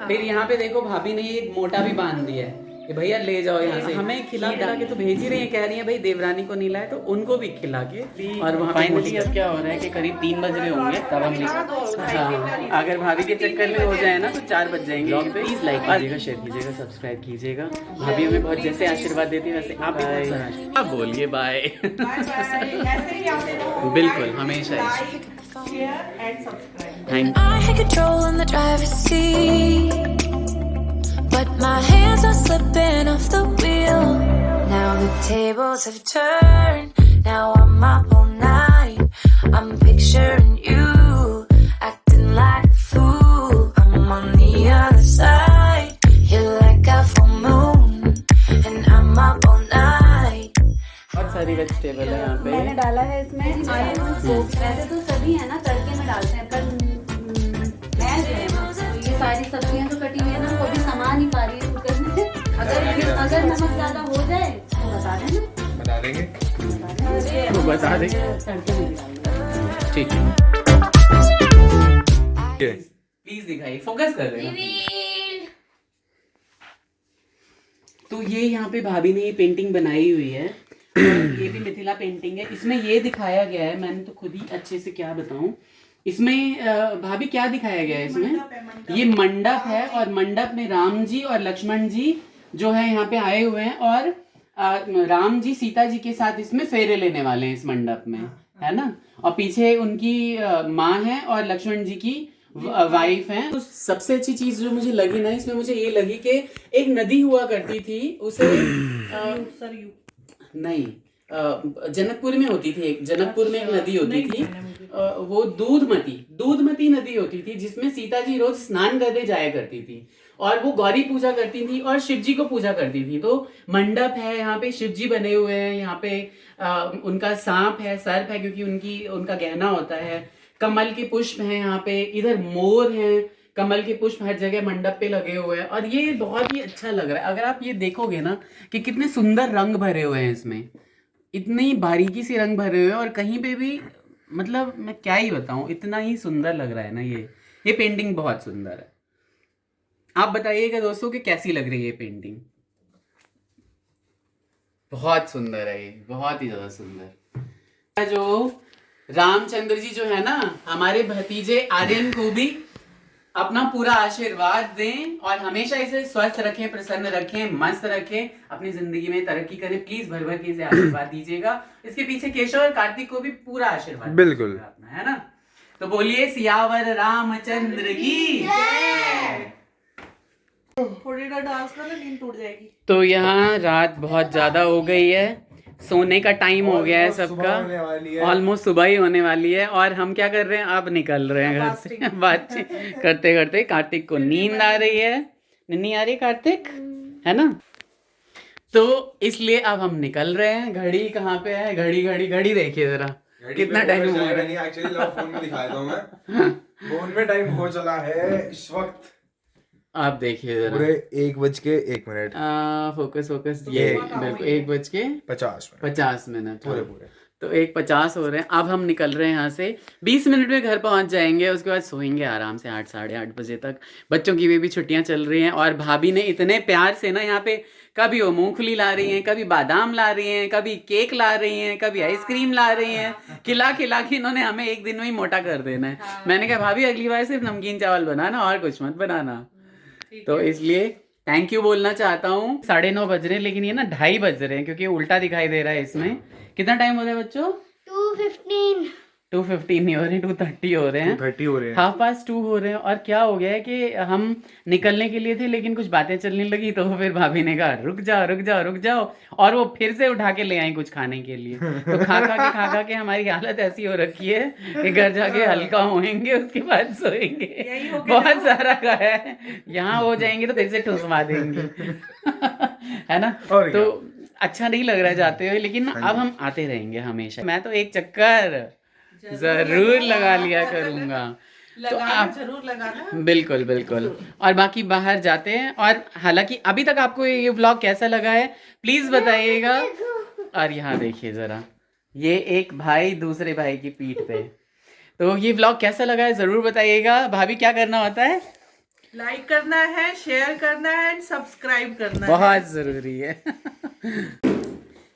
फिर यहाँ पे देखो भाभी ने ये मोटा भी बांध दिया है कि भैया ले जाओ यहाँ से। हमें खिला के तो भेज ही रही है, कह रही है भाई देवरानी को नहीं लाए तो उनको भी खिला के। और वहाँ फाइनली अब क्या हो रहा है कि करीब 3 बज रहे होंगे तब हम हाँ, अगर भाभी के चक्कर में हो जाए ना तो 4 बज जाएंगे। ब्लॉग पे प्लीज लाइक कीजिएगा, शेयर कीजिएगा, सब्सक्राइब कीजिएगा। भाभी हमें बहुत जैसे आशीर्वाद देती है वैसे आप बोलिए बाय। बिल्कुल हमेशा thank I had control in the driver's seat, but my hands are slipping off the wheel. Now the tables have turned. Now I'm up all night. I'm picturing you acting like a fool. I'm on the other side. You're like a full moon, and I'm up all night. बहुत सारी vegetable है यहाँ पे। मैंने डाला है इसमें वैसे तो सभी है ना तड़के में डालते हैं, पर मैं जो है ये सारी सब्जियां जो कटी हुई है ना वो भी समा नहीं पा रही है कुकर में। अगर नमक ज्यादा हो जाए तो बता देना, बता देंगे। तो बता देंगे तड़के में डालना। ठीक है प्लीज दिखाइए, फोकस कर देना। तो ये यहाँ पे भाभी ने ये पेंटिंग बनाई हुई है, ये भी मिथिला पेंटिंग है। इसमें ये दिखाया गया है, मैंने तो खुद ही अच्छे से क्या बताऊं, इसमें भाभी क्या दिखाया गया है इसमें, ये मंडप है और मंडप में राम जी और लक्ष्मण जी जो है यहाँ पे आए हुए हैं और राम जी सीता जी के साथ इसमें फेरे लेने वाले हैं इस मंडप में, है ना। और पीछे उनकी माँ है और लक्ष्मण जी की वाइफ है। तो सबसे अच्छी चीज जो मुझे लगी ना इसमें, मुझे ये लगी कि एक नदी हुआ करती थी, उसे नहीं जनकपुर में होती थी, एक जनकपुर में एक नदी होती थी, वो दूधमती नदी होती थी जिसमें सीता जी रोज स्नान करने जाया करती थी और वो गौरी पूजा करती थी और शिव जी को पूजा करती थी। तो मंडप है, यहाँ पे शिव जी बने हुए हैं, यहाँ पे उनका सांप है, सर्प है क्योंकि उनका गहना होता है, कमल के पुष्प हैं यहाँ पे, इधर मोर हैं, कमल के पुष्प हर जगह मंडप पे लगे हुए हैं और ये बहुत ही अच्छा लग रहा है। अगर आप ये देखोगे ना कि कितने सुंदर रंग भरे हुए हैं इसमें, इतनी बारीकी से रंग भरे हुए हैं और कहीं पे भी मतलब मैं क्या ही बताऊं, इतना ही सुंदर लग रहा है ना। ये पेंटिंग बहुत सुंदर है। आप बताइएगा दोस्तों कि कैसी लग रही है ये पेंटिंग। बहुत सुंदर है ये, बहुत ही ज्यादा सुंदर। जो रामचंद्र जी जो है ना हमारे भतीजे आर्यन को भी अपना पूरा आशीर्वाद दें और हमेशा इसे स्वस्थ रखें, प्रसन्न रखें, मस्त रखें, अपनी जिंदगी में तरक्की करें। प्लीज भर भर के इसे आशीर्वाद दीजिएगा। इसके पीछे केशव और कार्तिक को भी पूरा आशीर्वाद बिल्कुल अपना, है ना। तो बोलिए सियावर रामचंद्र की जय। थोड़ी देर डांस करना नींद टूट जाएगी। तो यहाँ रात बहुत ज्यादा हो गई है, सोने का टाइम हो गया है सबका, ऑलमोस्ट सुबह ही होने वाली है और हम क्या कर रहे हैं, अब निकल रहे हैं घर से बातचीत करते करते। कार्तिक को नींद आ रही है, नन्ही आ रही है कार्तिक, है ना। तो इसलिए अब हम निकल रहे हैं। घड़ी कहाँ पे है, घड़ी देखिए जरा कितना टाइम हो रहा है। एक्चुअली फोन में दिखाया था मैं, फोन में टाइम हो चला है इस वक्त, आप देखिए जरा पूरे 1:01। फोकस ये बिल्कुल 1:50 मिनट पूरे तो 1:50 हो रहे हैं। अब हम निकल रहे हैं यहाँ से, 20 मिनट में घर पहुँच जाएंगे। उसके बाद सोएंगे आराम से 8 साढ़े 8 बजे तक। बच्चों की भी छुट्टियाँ चल रही हैं और भाभी ने इतने प्यार से ना यहाँ पे कभी वो मूंगफली ला रही हैं, कभी बादाम ला रही हैं, कभी केक ला रही हैं, कभी आइसक्रीम ला रही हैं, खिला के इन्होंने हमें एक दिन में ही मोटा कर देना है। मैंने कहा भाभी अगली बार सिर्फ नमकीन चावल बनाना और कुछ मत बनाना। तो इसलिए थैंक यू बोलना चाहता हूँ। 9:30 बज रहे हैं लेकिन ये ना 2:30 बज रहे हैं क्योंकि उल्टा दिखाई दे रहा है इसमें। कितना टाइम हो रहा है बच्चों? 2:15 नहीं हो रहे, 2:30 हो रहे हैं, 2:30 हो रहे हैं, 2:30 हो रहे हैं। और क्या हो गया है कि हम निकलने के लिए थे लेकिन कुछ बातें चलने लगी तो फिर भाभी ने कहा रुक जाओ और वो फिर से उठा के ले आई कुछ खाने के लिए। तो खा के हमारी हालत ऐसी हो रखी है कि घर जाके हल्का होएंगे उसके बाद सोएंगे। बहुत सारा का है, यहाँ हो जाएंगे तो फिर से ठुसवा देंगे है ना। तो अच्छा नहीं लग रहा है जाते हुए, लेकिन अब हम आते रहेंगे हमेशा। मैं तो एक चक्कर जरूर लगा लिया करूंगा, तो आप जरूर लगाना। बिल्कुल। और बाकी बाहर जाते हैं। और हालांकि अभी तक आपको ये व्लॉग कैसा लगा है प्लीज बताइएगा। और यहाँ देखिए जरा, ये एक भाई दूसरे भाई की पीठ पे। तो ये व्लॉग कैसा लगा है जरूर बताइएगा। भाभी क्या करना होता है? लाइक करना है, शेयर करना है एंड सब्सक्राइब करना है। बहुत जरूरी है।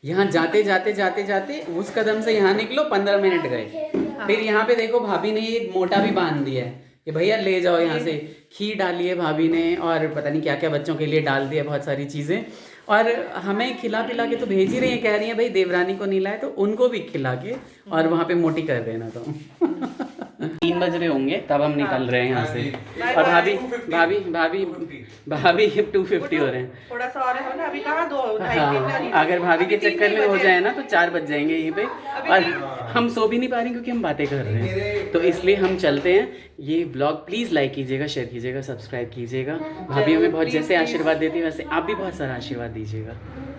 यहाँ जाते जाते जाते जाते उस कदम से यहाँ निकलो 15 मिनट गए। फिर यहाँ पे देखो भाभी ने ये मोटा भी बांध दिया है कि भैया ले जाओ यहाँ से। खीर डाली है भाभी ने और पता नहीं क्या क्या बच्चों के लिए डाल दिया, बहुत सारी चीज़ें। और हमें खिला पिला के तो भेज ही रही है, कह रही है भाई देवरानी को नहीं लाए तो उनको भी खिला के और वहाँ पे मोटी कर देना। तो 3 बज रहे होंगे तब हम निकल रहे हैं यहाँ से। और भाभी भाभी भाभी भाभी 250 हो रहे हैं। थोड़ा सा और है ना, अभी कहाँ 2-2:30 हाँ, अगर भाभी के चक्कर में हो जाए ना तो 4 बज जाएंगे यहीं पे। और हम सो भी नहीं पा रहे क्योंकि हम बातें कर रहे हैं, तो इसलिए हम चलते हैं। ये ब्लॉग प्लीज़ लाइक कीजिएगा, शेयर कीजिएगा, सब्सक्राइब कीजिएगा। भाभी हमें बहुत जैसे आशीर्वाद देती है वैसे आप भी बहुत सारा आशीर्वाद दीजिएगा।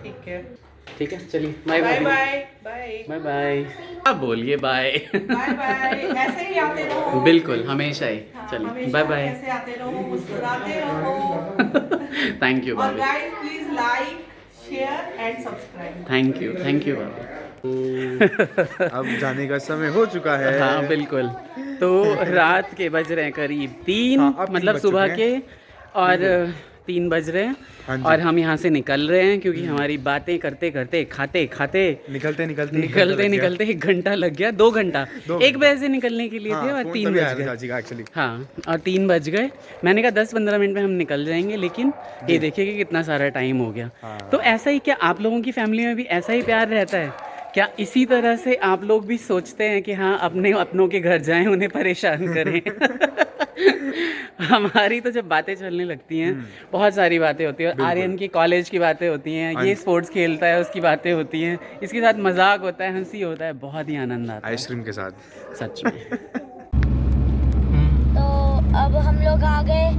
ठीक है, ठीक है, चलिए bye bye bye bye bye bye bye. अब बोलिए बाय। Bye bye. ऐसे ही आते रहो, बिल्कुल हमेशा ही। चलिए हमेशा बाय बाय। ऐसे आते रहो, मुस्कुराते रहो। थैंक यू और भाभी, guys please like, share and subscribe. Thank you भाभी। अब जाने का समय हो चुका है। हाँ बिल्कुल। तो रात के बज रहे हैं करीब 3, हाँ, अब 3 मतलब बज सुबह चुके के, और 3 बज रहे हैं। हाँ जी। और हम यहाँ से निकल रहे हैं क्योंकि हमारी बातें करते करते खाते खाते निकलते 1 घंटा लग गया। 2 घंटा 1 बजे से निकलने के लिए थे और 3 बज गए। एक्चुअली हाँ, और 3 बज गए। मैंने कहा 10-15 मिनट में हम निकल जाएंगे, लेकिन ये देखिए कि कितना सारा टाइम हो गया। तो ऐसा ही, क्या आप लोगों की फैमिली में भी ऐसा ही प्यार रहता है? क्या इसी तरह से आप लोग भी सोचते हैं कि हाँ अपनों के घर जाएं, उन्हें परेशान करें? हमारी तो जब बातें चलने लगती हैं बहुत सारी बातें होती हैं। आर्यन की कॉलेज की बातें होती हैं, ये स्पोर्ट्स खेलता है उसकी बातें होती हैं, इसके साथ मजाक होता है, हंसी होता है, बहुत ही आनंद आता है आइसक्रीम के साथ। सच में। तो अब हम लोग आ गए,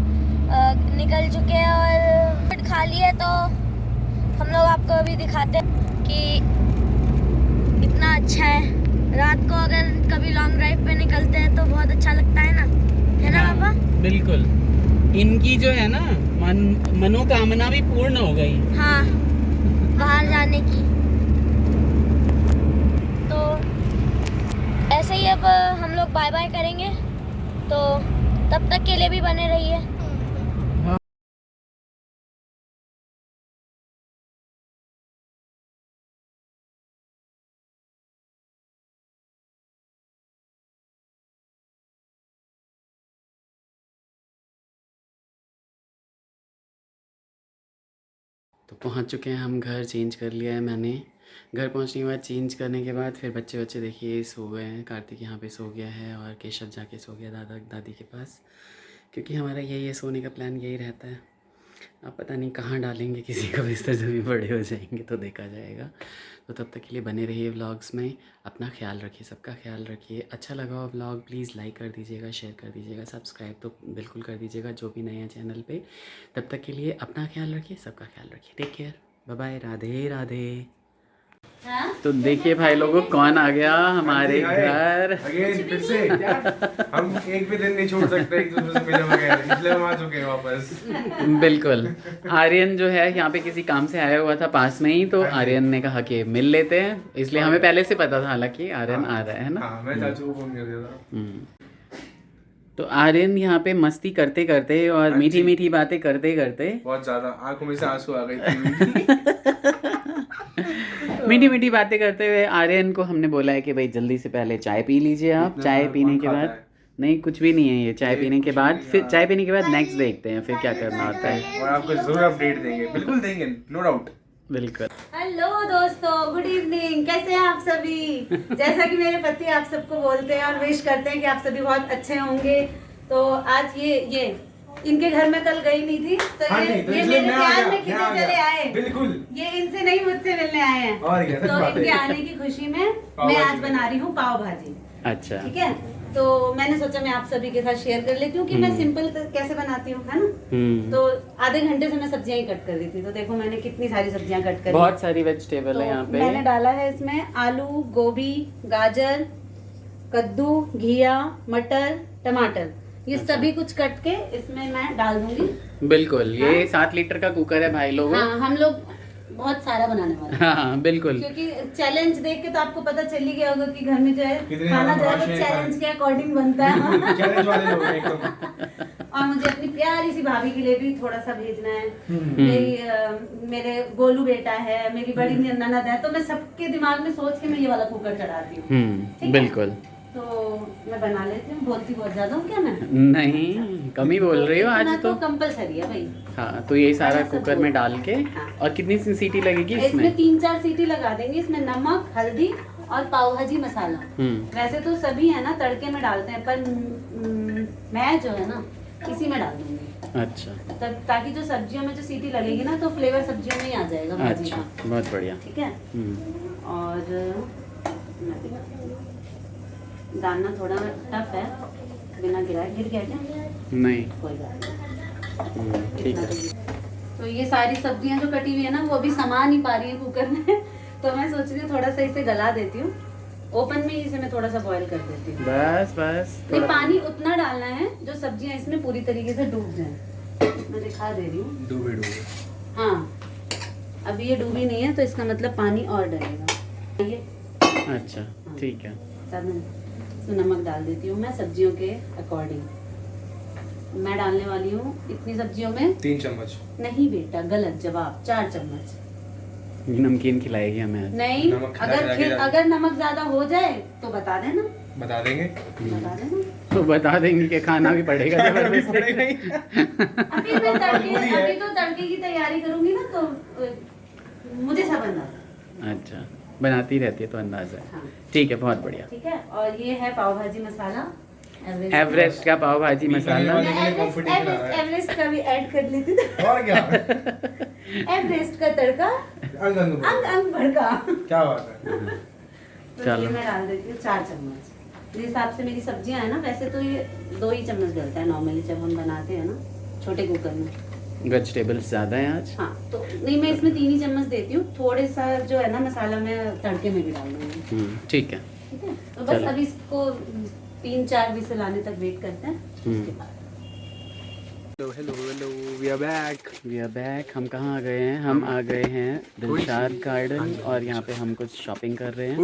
निकल चुके हैं और खा लिए। तो हम लोग आपको अभी दिखाते हैं कि कितना अच्छा है। रात को अगर कभी लॉन्ग ड्राइव पे निकलते हैं तो बहुत अच्छा लगता है ना पापा? बिल्कुल। इनकी जो है ना मनोकामना भी पूर्ण हो गई। हाँ, बाहर जाने की। तो ऐसे ही अब हम लोग बाय बाय करेंगे, तो तब तक के लिए भी बने रहिए। तो पहुंच चुके हैं हम घर। चेंज कर लिया है मैंने। घर पहुंचने के बाद चेंज करने के बाद फिर बच्चे देखिए सो गए हैं। कार्तिक यहाँ पे सो गया है और केशव जाके सो गया दादा दादी के पास, क्योंकि हमारा यही सोने का प्लान यही रहता है। अब पता नहीं कहाँ डालेंगे किसी का बिस्तर, जब भी बड़े हो जाएंगे तो देखा जाएगा। तो तब तक के लिए बने रहिए व्लॉग्स में। अपना ख्याल रखिए, सबका ख्याल रखिए। अच्छा लगा हो व्लॉग प्लीज़ लाइक कर दीजिएगा, शेयर कर दीजिएगा, सब्सक्राइब तो बिल्कुल कर दीजिएगा जो भी नए हैं चैनल पे। तब तक के लिए अपना ख्याल रखिए, सबका ख्याल रखिए। Take care, bye bye, Radhe Radhe. तो देखिए भाई लोगों कौन आ गया हमारे घर। अगेन फिर से हम एक भी दिन नहीं छोड़ सकते एक दूसरे से मिले बगैर, इसलिए हम आ चुके हैं वापस। बिल्कुल। आर्यन जो है यहाँ पे किसी काम से आया हुआ था पास में ही, तो आर्यन ने कहा कि मिल लेते हैं, इसलिए हमें पहले से पता था हालांकि आर्यन आ रहा है ना। हाँ, मैं चाचू को फोन कर दिया था। तो आर्यन यहाँ पे मस्ती करते करते और मीठी मीठी बातें करते करते बहुत ज्यादा आंखों में से आंसू आ गए। मीठी मीठी बातें करते हुए आर्यन को हमने बोला है कि भाई जल्दी से पहले चाय पी लीजिए आप। चाय पीने के बाद नहीं, कुछ भी नहीं है ये। चाय पीने के बाद फिर चाय पीने के बाद नेक्स्ट देखते हैं फिर क्या करना होता है, और आपको जरूर अपडेट देंगे, बिल्कुल देंगे, नो डाउट। बिल्कुल। हेलो दोस्तों, गुड इवनिंग। कैसे हैं आप सभी? जैसा कि मेरे पति आप सबको बोलते हैं और विश करते हैं कि आप सभी बहुत अच्छे होंगे। तो आज ये इनके घर में कल गई नहीं थी, तो हाँ ये मेरे प्यार में खिंचे चले आए। बिल्कुल, ये इनसे नहीं मुझसे मिलने आए हैं। और क्या, तो इनके आने की खुशी में मैं आज बना रही हूँ पाव भाजी। अच्छा, ठीक है, तो मैंने सोचा मैं आप सभी के साथ शेयर कर लेती हूँ कि मैं सिंपल कैसे बनाती हूँ, है ना। तो आधे घंटे से मैं सब्जियां ही कट कर रही थी, तो देखो मैंने कितनी सारी सब्जियां कट करी। बहुत सारी वेजिटेबल है यहाँ पे। मैंने डाला है इसमें आलू, गोभी, गाजर, कद्दू, घिया, मटर, टमाटर, ये सभी कुछ कट के इसमें मैं डाल दूंगी। बिल्कुल। ये 7 लीटर का कुकर है भाई लोगों। हाँ, हम लोग बहुत सारा बनाने वाले हैं। हाँ बिल्कुल, क्योंकि चैलेंज देख के तो आपको पता चल ही गया होगा कि घर में जो है कितने खाना जो है बदमाश हैं, चैलेंज के अकॉर्डिंग बनता है। चैलेंज वाले लोग हैं एकदम। और मुझे अपनी प्यारी सी भाभी के लिए भी थोड़ा सा भेजना है। मेरे गोलू बेटा है, मेरी बड़ी ननद है, तो मैं सबके दिमाग में सोच के मैं ये वाला कुकर चढ़ाती हूँ। ठीक है? बिल्कुल। तो मैं बना लेती हूँ। बोलती बहुत ज्यादा हूँ क्या मैं? नहीं, कम ही बोल रही हो आज तो। कंपलसरी है भाई। हाँ, तो ये सारा ऐसा कुकर बोल। में डाल के। हाँ। और कितनी सीटी लगेगी इसमें इसमें? 3-4 सीटी लगा देंगे। इसमें नमक, हल्दी और पाव भाजी मसाला। वैसे तो सभी है ना तड़के में डालते हैं, पर मैं जो है ना इसी में डाल दूंगी। अच्छा, ताकि जो सब्जियों में जो सीटी लगेगी ना, तो फ्लेवर सब्जियों में ही आ जाएगा भाजी अच्छा, का। बहुत बढ़िया। ठीक है। और डालना थोड़ा टफ है, बिना गिराए। गिर गया क्या? नहीं, कोई बात नहीं। ठीक है। तो ये सारी सब्जियां जो कटी हुई है ना, वो अभी समा नहीं पा रही है कुकर में। तो मैं सोच रही हूँ थोड़ा सा इसे गला देती हूँ। ओपन में ही इसे मैं थोड़ा सा बॉईल कर देती हूँ। बस बस। ये पानी उतना डालना है जो सब्जियां इसमें पूरी तरीके से डूब जाए। मैं दिखा दे रही हूँ। डूबे। हाँ, अभी ये डूबी नहीं है, तो इसका मतलब पानी और डलेगा। ये अच्छा, ठीक है। तो नमक डाल देती हूँ मैं सब्जियों के अकॉर्डिंग। मैं डालने वाली हूँ इतनी सब्जियों में 3 चम्मच। नहीं बेटा, गलत जवाब। 4 चम्मच। ये नमकीन खिलाएगी हमें आज। नहीं, नमक खिला के अगर नमक ज्यादा हो जाए तो बता देना। बता देंगे। बता देना। तो बता देंगे कि खाना भी पड़ेगा जबरदस्ती। अभी तो तड़के की तैयारी करूंगी ना, तो मुझे सब अंदाजा। अच्छा, बनाती रहती है तो अंदाजा है। हाँ। ठीक है, बहुत बढ़िया। ठीक है। और ये है पाव भाजी मसाला, एवरेस्ट का पाव भाजी मसाला। मैं एवरेस्ट का भी ऐड कर लेती थी। और क्या? एवरेस्ट का तड़का अंग अंग भड़का। क्या बात है? तो चलो। ये मैं डाल देती हूँ 4 चम्मच। जिस हिसाब से मेरी सब्जियां है ना, वैसे तो ये 2 ही चम्मच डलता है नॉर्मली जब हम बनाते हैं ना छोटे कुकर में। वेजिटेबल्स ज्यादा है आज। हाँ, तो नहीं, मैं इसमें 3 ही चम्मच देती हूँ। थोड़े सा जो है ना मसाला मैं तड़के में भी डाल दूंगी। ठीक है। ठीक है। तो बस चलो। अभी इसको 3-4 विसल आने तक वेट करते हैं। उसके बाद हेलो वी आर बैक। हम कहाँ आ गए हैं? हम आ गए हैं दिलशाद गार्डन, और यहाँ पे हम कुछ शॉपिंग कर रहे हैं।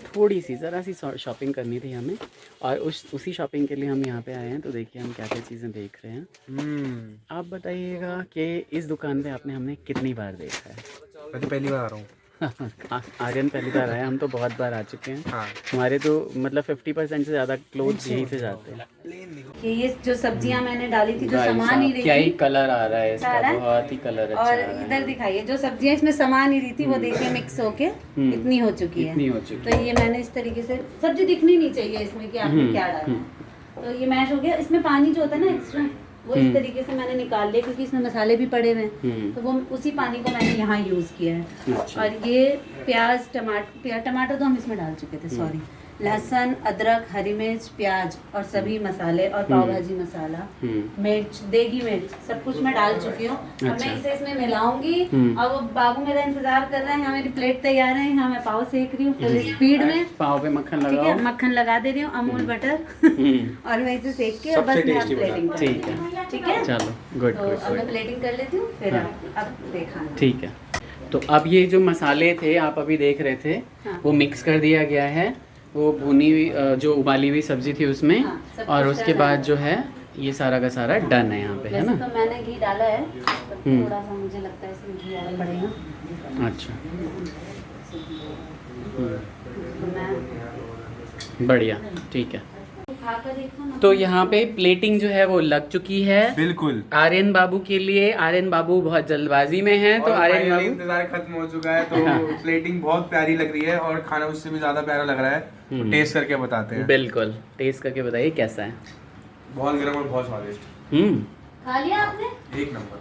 थोड़ी सी ज़रा सी शॉपिंग करनी थी हमें, और उसी शॉपिंग के लिए हम यहाँ पे आए हैं। तो देखिए हम क्या क्या चीज़ें देख रहे हैं। आप बताइएगा कि इस दुकान पे हमने कितनी बार देखा है? मैं तो पहली बार आ रहा हूँ। आर्यन पहली बार आया, हम तो बहुत बार आ चुके हैं। हाँ। हमारे तो मतलब 50% से ज़्यादा क्लोथ्स यहीं से जाते हैं। कि ये जो सब्जियां मैंने डाली थी, जो भाई समा साहब, नहीं रही क्या ही थी, कलर आ रहा है इसका, आ रहा है? बहुत ही कलर अच्छा और आ रहा इधर है। दिखाइए जो सब्जियां इसमें समा नहीं रही थी, वो देखिए मिक्स होके इतनी हो चुकी है। इतनी हो चुकी तो ये मैंने इस तरीके से, सब्जी दिखनी नहीं चाहिए इसमें कि आपने क्या डाला है। तो ये मैश हो गया। इसमें पानी जो होता है ना एक्स्ट्रा, वो इस तरीके से मैंने निकाल लिया, क्योंकि इसमें मसाले भी पड़े हुए हैं। तो वो उसी पानी को मैंने यहाँ यूज़ किया है। अच्छा। और ये प्याज, टमाटर तो हम इसमें डाल चुके थे, सॉरी। लहसुन, अदरक, हरी मिर्च, प्याज और सभी मसाले और पाव भाजी मसाला, मिर्च, देगी मिर्च, सब कुछ मैं डाल चुकी हूँ। अब अच्छा। मैं इसे इसमें मिलाऊंगी। और वो बाबू मेरा इंतजार कर रहा है। यहाँ मेरी प्लेट तैयार है। यहाँ मैं पाव सेक रही हूँ फुल स्पीड में। पाव पे मक्खन ठीक लगाओ। है, मक्खन लगा दे रही हूँ, अमूल बटर। और मैं इसे सेक के और बस मैं प्लेटिंग कर ठीक है। देती हूँ। ठीक है, चलो, गुड तो गुड अब मैं गुड। प्लेटिंग कर लेती हूँ, फिर हाँ। अब देखा। ठीक है। तो अब ये जो मसाले थे आप अभी देख रहे थे, हाँ। वो मिक्स कर दिया गया है। वो भुनी हुई जो उबाली हुई सब्जी थी उसमें। हाँ, सब और कुछ उसके डन बाद है। जो है ये सारा का सारा डन है यहाँ पे, है वैसे ना? तो मैंने घी डाला है, पर थोड़ा सा मुझे लगता है इसमें घी ज़्यादा पड़ेगा। अच्छा, तो मैं बढ़िया, ठीक है। खा कर देखो ना। तो यहाँ पे प्लेटिंग जो है वो लग चुकी है बिल्कुल। आर्यन बाबू के लिए। आर्यन बाबू बहुत जल्दबाजी में हैं, तो और आर्यन finally बाबू इंतजार खत्म हो चुका है, तो प्लेटिंग बहुत प्यारी लग रही है और खाना उससे भी ज्यादा प्यारा लग रहा है। तो टेस्ट करके बताते हैं। बिल्कुल, टेस्ट करके बताइए कैसा है। बहुत गर्म और बहुत स्वादिष्ट। खा लिया आपने? 1 नंबर।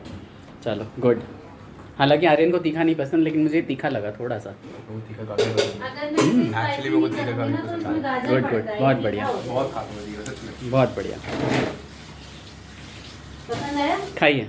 चलो, गुड। हालांकि आर्यन को तीखा नहीं पसंद, लेकिन मुझे तीखा लगा थोड़ा सा। बहुत तीखा काफी पसंद है। अगर मैं इसे Actually स्पाइसी वो नहीं तीखा करूँगी ना, काफी तो पसंद इसमें गाजर गुड पड़ता गुड, है। बहुत ये बढ़िया। क्या होता है? बहुत खाता हूँ सच में। बहुत बढ़िया। पसंद आया? खाइए।